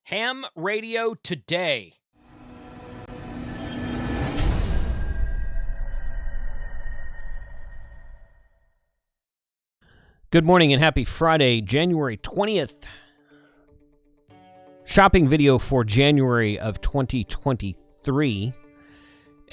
Ham Radio Today. Good morning and happy Friday, January 20th. Shopping video for January of 2023.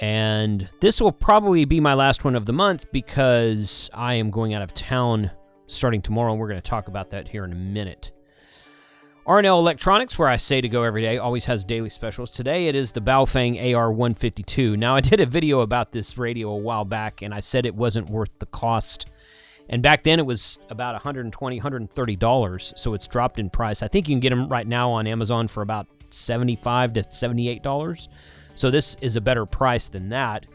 And this will probably be my last one of the month because I am going out of town starting tomorrow, and we're going to talk about that here in a minute. R&L Electronics, where I say to go every day, always has daily specials. Today it is the Baofeng AR152. Now, I did a video about this radio a while back, and I said it wasn't worth the cost. And back then it was about $120, $130, so it's dropped in price. I think you can get them right now on Amazon for about $75 to $78. So this is a better price than that.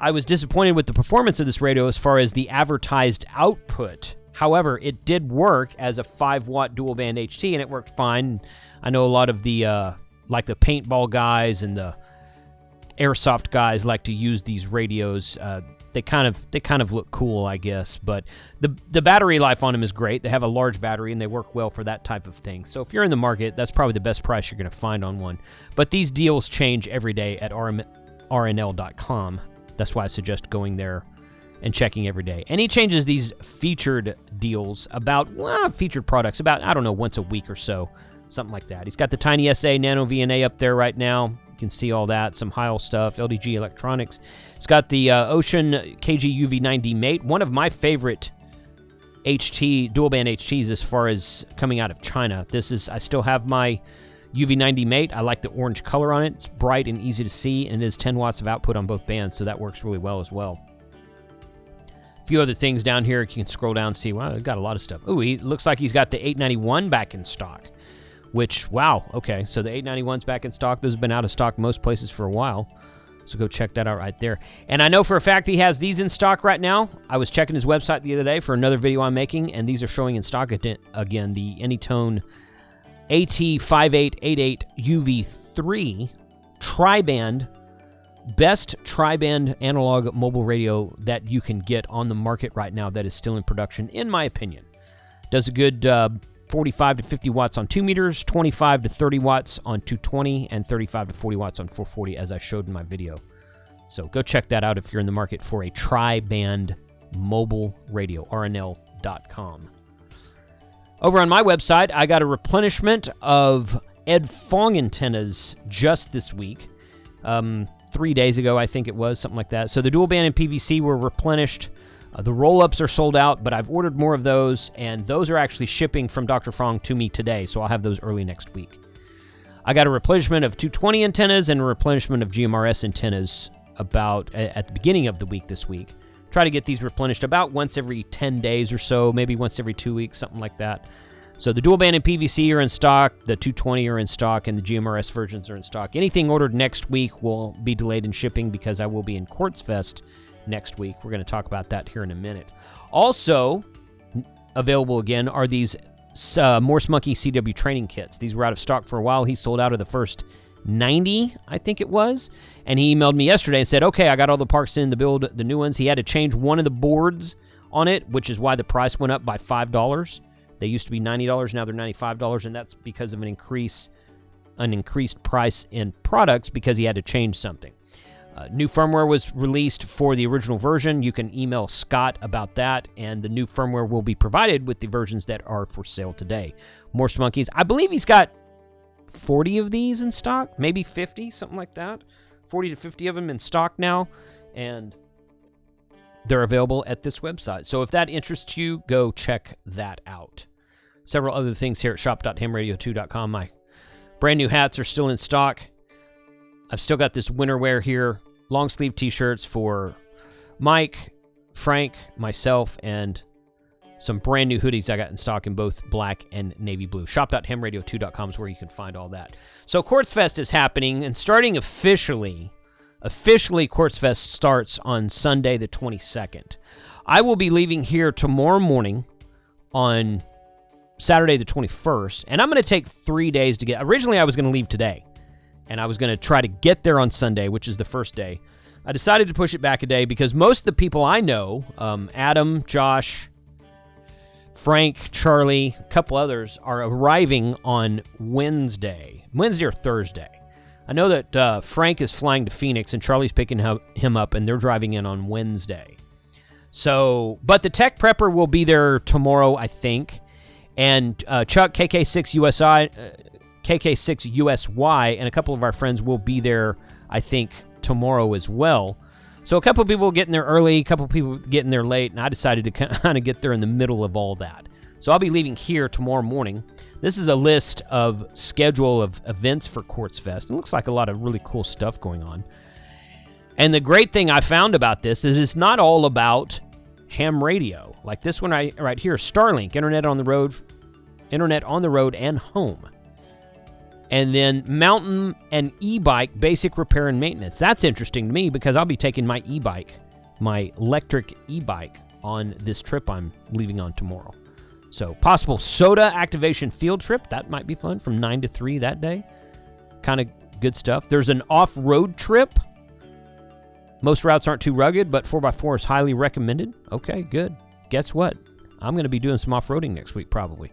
I was disappointed with the performance of this radio as far as the advertised output. However, it did work as a 5-watt dual-band HT, and it worked fine. I know a lot of the, like the paintball guys and the airsoft guys like to use these radios. They kind of look cool, I guess. But the battery life on them is great. They have a large battery, and they work well for that type of thing. So if you're in the market, that's probably the best price you're going to find on one. But these deals change every day at rnl.com. That's why I suggest going there and checking every day. And he changes these featured deals about, featured products about, I don't know, once a week or so, something like that. He's got the Tiny SA Nano VNA up there right now. You can see all that, some Heil stuff, LDG Electronics. It's got the Ocean KG UV9D Mate, one of my favorite HT, dual-band HTs as far as coming out of China. I still have my UV9D Mate. I like the orange color on it. It's bright and easy to see, and it is 10 watts of output on both bands, so that works really well as well. A few other things down here. You can scroll down and see, wow, they've got a lot of stuff. Ooh, he looks like he's got the 891 back in stock, which, wow, okay, so the 891's back in stock. Those have been out of stock most places for a while, so go check that out right there. And I know for a fact he has these in stock right now. I was checking his website the other day for another video I'm making, and these are showing in stock again, the Anytone AT5888 UV3 tri-band, best tri-band analog mobile radio that you can get on the market right now that is still in production, in my opinion. Does a good 45 to 50 watts on 2 meters, 25 to 30 watts on 220, and 35 to 40 watts on 440, as I showed in my video. So go check that out if you're in the market for a tri-band mobile radio, rnl.com. Over on my website, I got a replenishment of Ed Fong antennas just this week. 3 days ago, I think it was, something like that. So the dual band and PVC were replenished. The roll-ups are sold out, but I've ordered more of those, and those are actually shipping from Dr. Fong to me today, so I'll have those early next week. I got a replenishment of 220 antennas and a replenishment of GMRS antennas about at the beginning of the week this week. Try to get these replenished about once every 10 days or so, maybe once every 2 weeks, something like that. So the dual band and PVC are in stock, the 220 are in stock, and the GMRS versions are in stock. Anything ordered next week will be delayed in shipping because I will be in Quartz Fest next week. We're going to talk about that here in a minute. Also available again are these Morse Monkey CW training kits. These were out of stock for a while. He sold out of the first 90, I think it was, and he emailed me yesterday and said, okay, I got all the parts in to build the new ones. He had to change one of the boards on it, which is why the price went up by $5. They used to be $90, now they're $95, and that's because of an increased price in products because he had to change something. New firmware was released for the original version. You can email Scott about that, and the new firmware will be provided with the versions that are for sale today. Morse Monkeys, I believe he's got 40 of these in stock, maybe 50, something like that. 40 to 50 of them in stock now, and they're available at this website. So if that interests you, go check that out. Several other things here at shop.hamradio2.com. My brand new hats are still in stock. I've still got this winter wear here. Long sleeve t-shirts for Mike, Frank, myself, and some brand new hoodies I got in stock in both black and navy blue. Shop.hamradio2.com is where you can find all that. So Quartz Fest is happening, and starting officially, Quartz Fest starts on Sunday the 22nd. I will be leaving here tomorrow morning on Saturday the 21st, and I'm going to take 3 days to get. Originally, I was going to leave today, and I was going to try to get there on Sunday, which is the first day. I decided to push it back a day because most of the people I know, Adam, Josh, Frank, Charlie, a couple others, are arriving on Wednesday. Wednesday or Thursday. I know that Frank is flying to Phoenix and Charlie's picking him up, and they're driving in on Wednesday. So, but the Tech Prepper will be there tomorrow, I think. And Chuck, KK6USY, and a couple of our friends will be there, I think, tomorrow as well. So a couple of people getting there early, a couple of people getting there late, and I decided to kind of get there in the middle of all that. So I'll be leaving here tomorrow morning. This is a list of schedule of events for Quartz Fest. It looks like a lot of really cool stuff going on. And the great thing I found about this is it's not all about ham radio. Like this one right here, Starlink, internet on the road and home. And then mountain and e-bike basic repair and maintenance. That's interesting to me because I'll be taking my e-bike, my electric e-bike, on this trip I'm leaving on tomorrow. So possible soda activation field trip. That might be fun from 9 to 3 that day. Kind of good stuff. There's an off-road trip. Most routes aren't too rugged, but 4x4 is highly recommended. Okay, good. Guess what? I'm going to be doing some off-roading next week probably.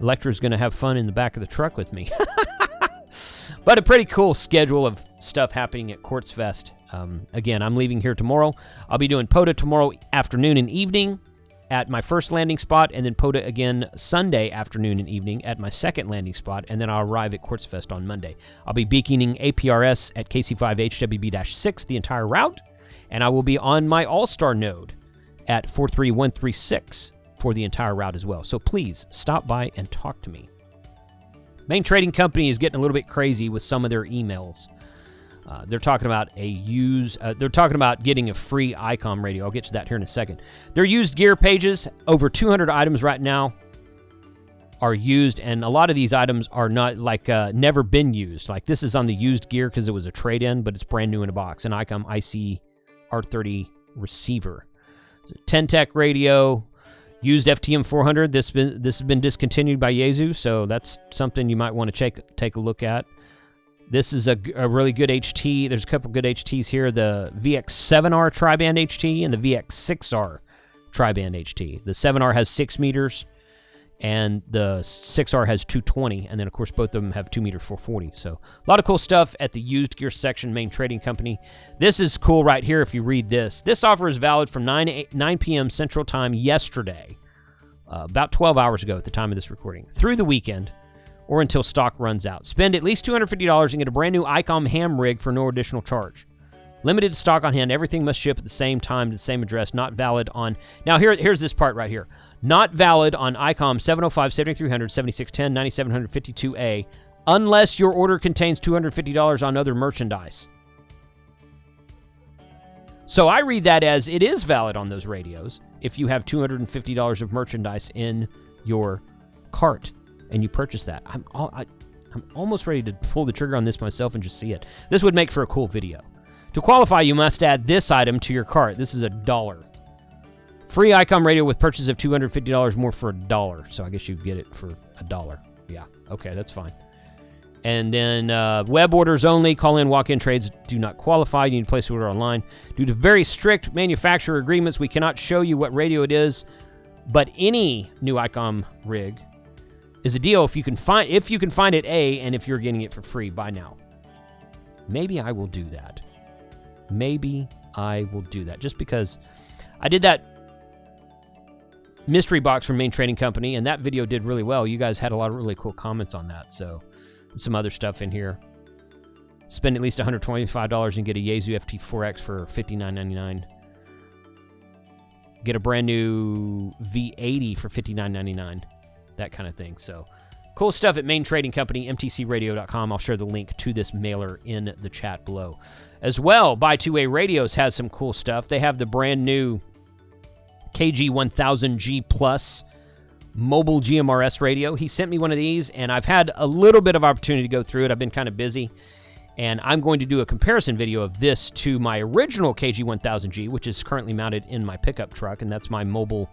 Electra's going to have fun in the back of the truck with me. But a pretty cool schedule of stuff happening at Quartz Fest. Again, I'm leaving here tomorrow. I'll be doing POTA tomorrow afternoon and evening at my first landing spot, and then POTA again Sunday afternoon and evening at my second landing spot, and then I'll arrive at Quartz Fest on Monday. I'll be beaconing APRS at KC5HWB-6 the entire route, and I will be on my All-Star node at 43136 for the entire route as well. So please stop by and talk to me. Main Trading Company is getting a little bit crazy with some of their emails. They're talking about they're talking about getting a free ICOM radio. I'll get to that here in a second. Their used gear pages, over 200 items right now are used, and a lot of these items are not never been used. Like this is on the used gear because it was a trade-in, but it's brand new in a box. An ICOM IC R30 receiver, 10-tech radio. Used FTM 400. This has been discontinued by Yaesu, so that's something you might want to take a look at. This is a really good HT. There's a couple good HTs here. The VX7R tri-band HT and the VX6R tri-band HT. The 7R has 6 meters, and the 6R has 220, and then, of course, both of them have 2 meter 440. So a lot of cool stuff at the used gear section, Main Trading Company. This is cool right here if you read this. This offer is valid from 9 p.m. Central Time yesterday, about 12 hours ago at the time of this recording, through the weekend, or until stock runs out. Spend at least $250 and get a brand new ICOM ham rig for no additional charge. Limited stock on hand. Everything must ship at the same time to the same address. Not valid on... Now, here's this part right here. Not valid on ICOM 705, 7300, 7610, 9752A, unless your order contains $250 on other merchandise. So I read that as it is valid on those radios if you have $250 of merchandise in your cart and you purchase that. I'm almost ready to pull the trigger on this myself and just see it. This would make for a cool video. To qualify, you must add this item to your cart. This is $1. Free ICOM radio with purchase of $250 more for $1. So I guess you get it for $1. Yeah, okay, that's fine. And then web orders only. Call-in, walk-in trades do not qualify. You need to place an order online. Due to very strict manufacturer agreements, we cannot show you what radio it is, but any new ICOM rig is a deal if you can find it, and if you're getting it for free by now. Maybe I will do that. Just because I did that mystery box from Main Trading Company, and that video did really well. You guys had a lot of really cool comments on that, so some other stuff in here. Spend at least $125 and get a Yaesu FT4X for $59.99. Get a brand new V80 for $59.99. That kind of thing. So cool stuff at Main Trading Company, mtcradio.com. I'll share the link to this mailer in the chat below. As well, Buy2A Radios has some cool stuff. They have the brand new KG1000G Plus mobile GMRS radio. He sent me one of these, and I've had a little bit of opportunity to go through it. I've been kind of busy, and I'm going to do a comparison video of this to my original KG1000G, which is currently mounted in my pickup truck, and that's my mobile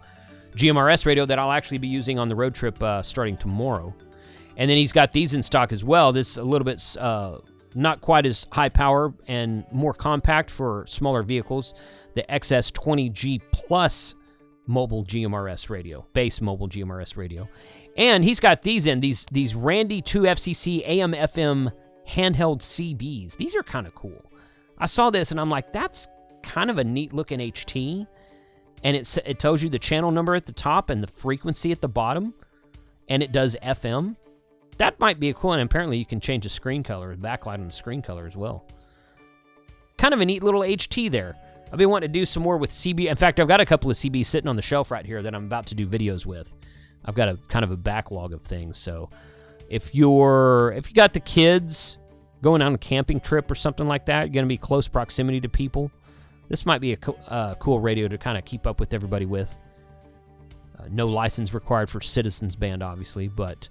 GMRS radio that I'll actually be using on the road trip starting tomorrow. And then he's got these in stock as well. This is a little bit not quite as high power and more compact for smaller vehicles. The XS20G Plus mobile GMRS radio, base mobile GMRS radio. And he's got these Randy 2 FCC AM FM handheld CBs. These are kind of cool. I saw this and I'm like, that's kind of a neat looking HT. And it tells you the channel number at the top and the frequency at the bottom. And it does FM. That might be a cool one. Apparently you can change the screen color, backlight on the screen color as well. Kind of a neat little HT there. I've been wanting to do some more with CB. In fact, I've got a couple of CBs sitting on the shelf right here that I'm about to do videos with. I've got a kind of a backlog of things. So if you got the kids going on a camping trip or something like that, you're going to be close proximity to people, this might be a cool radio to kind of keep up with everybody with. No license required for Citizens Band, obviously, but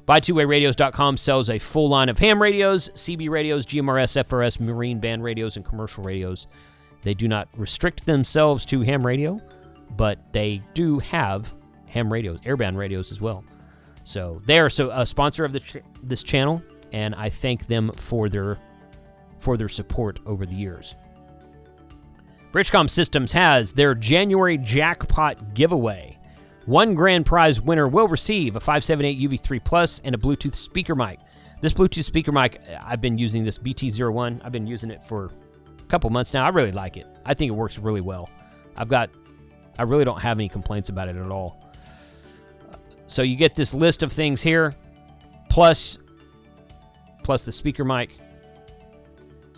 BuyTwoWayRadios.com sells a full line of ham radios, CB radios, GMRS, FRS, marine band radios, and commercial radios. They do not restrict themselves to ham radio, but they do have ham radios, airband radios as well. So they are a sponsor of this channel, and I thank them for their support over the years. Bridgecom Systems has their January jackpot giveaway. One grand prize winner will receive a 578 UV3 Plus and a Bluetooth speaker mic. This Bluetooth speaker mic, I've been using this BT01. I've been using it for a couple months now. I really like it. I think it works really well. I really don't have any complaints about it at all. So you get this list of things here, plus the speaker mic,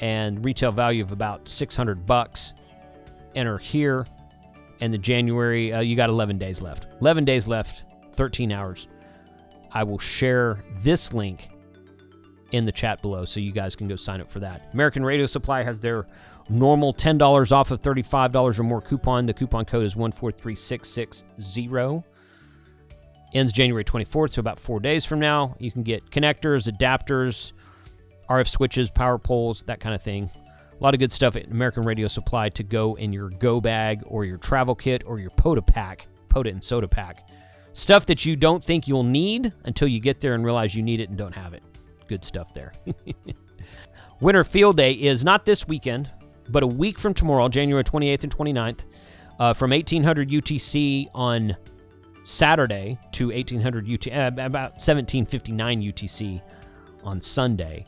and retail value of about $600. Enter here, and the January, you got 11 days left. 11 days left, 13 hours. I will share this link in the chat below so you guys can go sign up for that. American Radio Supply has their normal $10 off of $35 or more coupon. The coupon code is 143660. Ends January 24th, so about 4 days from now. You can get connectors, adapters, RF switches, power poles, that kind of thing. A lot of good stuff at American Radio Supply to go in your go bag or your travel kit or your POTA pack, POTA and soda pack. Stuff that you don't think you'll need until you get there and realize you need it and don't have it. Good stuff there. Winter Field Day is not this weekend, but a week from tomorrow, January 28th and 29th, from 1800 UTC on Saturday to 1800 about 1759 UTC on Sunday.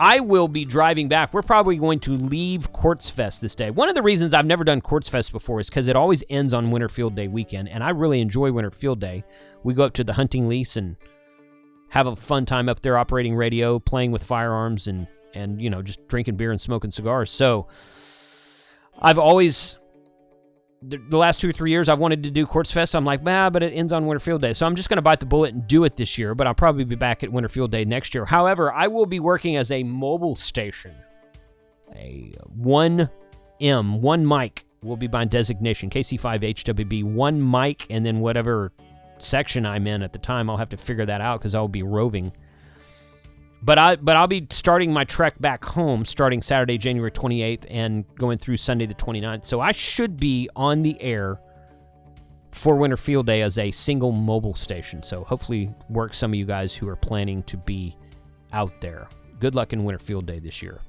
I will be driving back. We're probably going to leave Quartz Fest this day. One of the reasons I've never done Quartz Fest before is because it always ends on Winter Field Day weekend, and I really enjoy Winter Field Day. We go up to the hunting lease and have a fun time up there operating radio, playing with firearms, and just drinking beer and smoking cigars. So I've always, the last 2 or 3 years, I've wanted to do Quartz Fest. I'm like, but it ends on Winter Field Day. So I'm just going to bite the bullet and do it this year, but I'll probably be back at Winter Field Day next year. However, I will be working as a mobile station. A 1M, one mic will be my designation, KC5HWB, one mic, and then whatever section I'm in at the time, I'll have to figure that out because I'll be roving. But I'll be starting my trek back home starting Saturday, January 28th, and going through Sunday the 29th. So I should be on the air for Winter Field Day as a single mobile station. So hopefully work some of you guys who are planning to be out there. Good luck in Winter Field Day this year.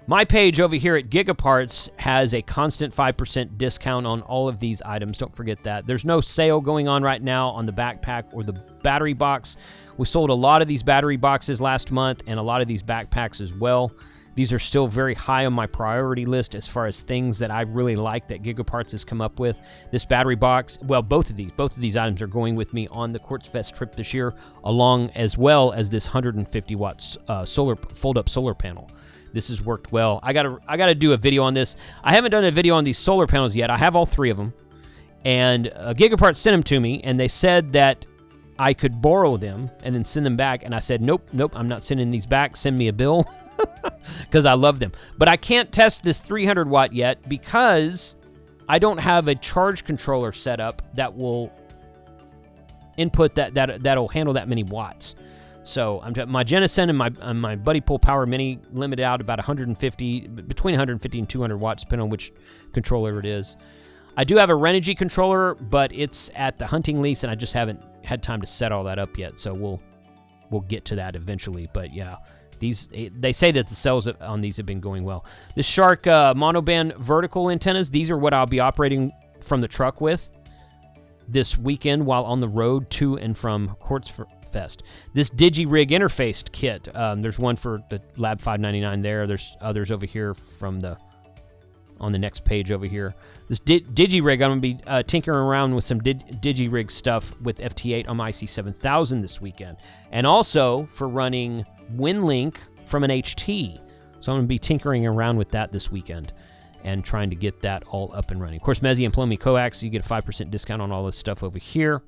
My page over here at Gigaparts has a constant 5% discount on all of these items. Don't forget that. There's no sale going on right now on the backpack or the battery box. We sold a lot of these battery boxes last month and a lot of these backpacks as well. These are still very high on my priority list as far as things that I really like that Gigaparts has come up with. This battery box, well, both of these items are going with me on the Quartz Fest trip this year, along as well as this 150 watts fold-up solar panel. This has worked well. I gotta do a video on this. I haven't done a video on these solar panels yet. I have all 3 of them, and Gigaparts sent them to me, and they said that I could borrow them and then send them back, and I said, nope, I'm not sending these back. Send me a bill, because I love them. But I can't test this 300 watt yet because I don't have a charge controller set up that will input that'll handle that many watts. So my Jenison and my Buddy Pull Power Mini limited out about 150, between 150 and 200 watts, depending on which controller it is. I do have a Renogy controller, but it's at the hunting lease, and I just haven't had time to set all that up yet. So we'll get to that eventually. But yeah, they say that the sales on these have been going well. The Shark monoband vertical antennas, these are what I'll be operating from the truck with. this weekend while on the road to and from Quartz Fest. This DigiRig interfaced kit, there's one for the Lab 599 there. There's others over here on the next page over here. This DigiRig, I'm going to be tinkering around with some DigiRig stuff with FT8 on my IC7000 this weekend. And also for running WinLink from an HT. So I'm going to be tinkering around with that this weekend and trying to get that all up and running. Of course, Mezzi and Plomi coax, you get a 5% discount on all this stuff over here.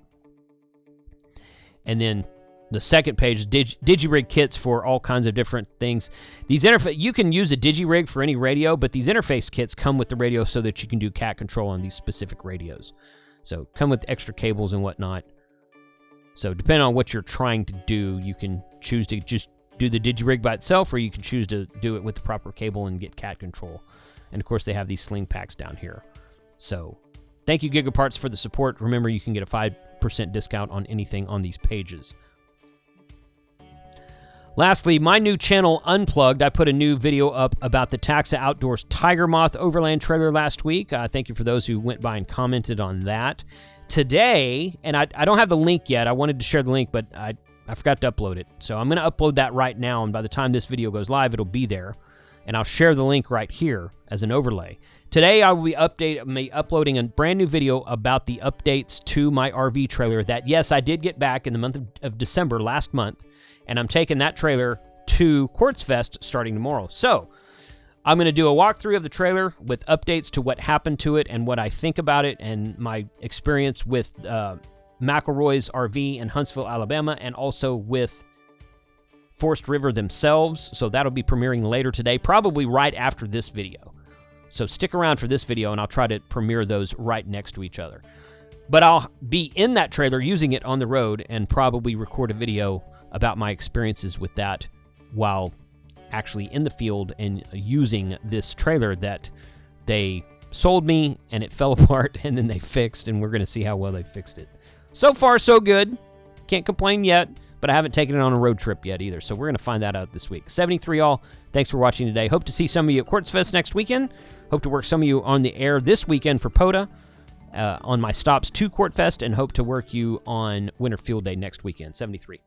And then the second page, DigiRig kits for all kinds of different things. These you can use a DigiRig for any radio, but these interface kits come with the radio so that you can do cat control on these specific radios. So come with extra cables and whatnot. So depending on what you're trying to do, you can choose to just do the DigiRig by itself, or you can choose to do it with the proper cable and get cat control. And of course, they have these sling packs down here. So thank you, Gigaparts, for the support. Remember, you can get a 5% discount on anything on these pages. Lastly, my new channel, Unplugged. I put a new video up about the Taxa Outdoors Tiger Moth Overland trailer last week. Thank you for those who went by and commented on that. Today, and I don't have the link yet. I wanted to share the link, but I forgot to upload it. So I'm going to upload that right now, and by the time this video goes live, it'll be there. And I'll share the link right here as an overlay. Today, I will be uploading a brand new video about the updates to my RV trailer that, yes, I did get back in the month of December last month, and I'm taking that trailer to Quartz Fest starting tomorrow. So I'm going to do a walkthrough of the trailer with updates to what happened to it and what I think about it and my experience with McElroy's RV in Huntsville, Alabama, and also with Forest River themselves. So that'll be premiering later today, probably right after this video. So stick around for this video, and I'll try to premiere those right next to each other. But I'll be in that trailer using it on the road and probably record a video about my experiences with that while actually in the field and using this trailer that they sold me, and it fell apart, and then they fixed, and we're going to see how well they fixed it. So far, so good. Can't complain yet. But I haven't taken it on a road trip yet either, so we're going to find that out this week. 73 all, thanks for watching today. Hope to see some of you at Quartz Fest next weekend. Hope to work some of you on the air this weekend for POTA on my stops to Quartz Fest, and hope to work you on Winter Field Day next weekend. 73.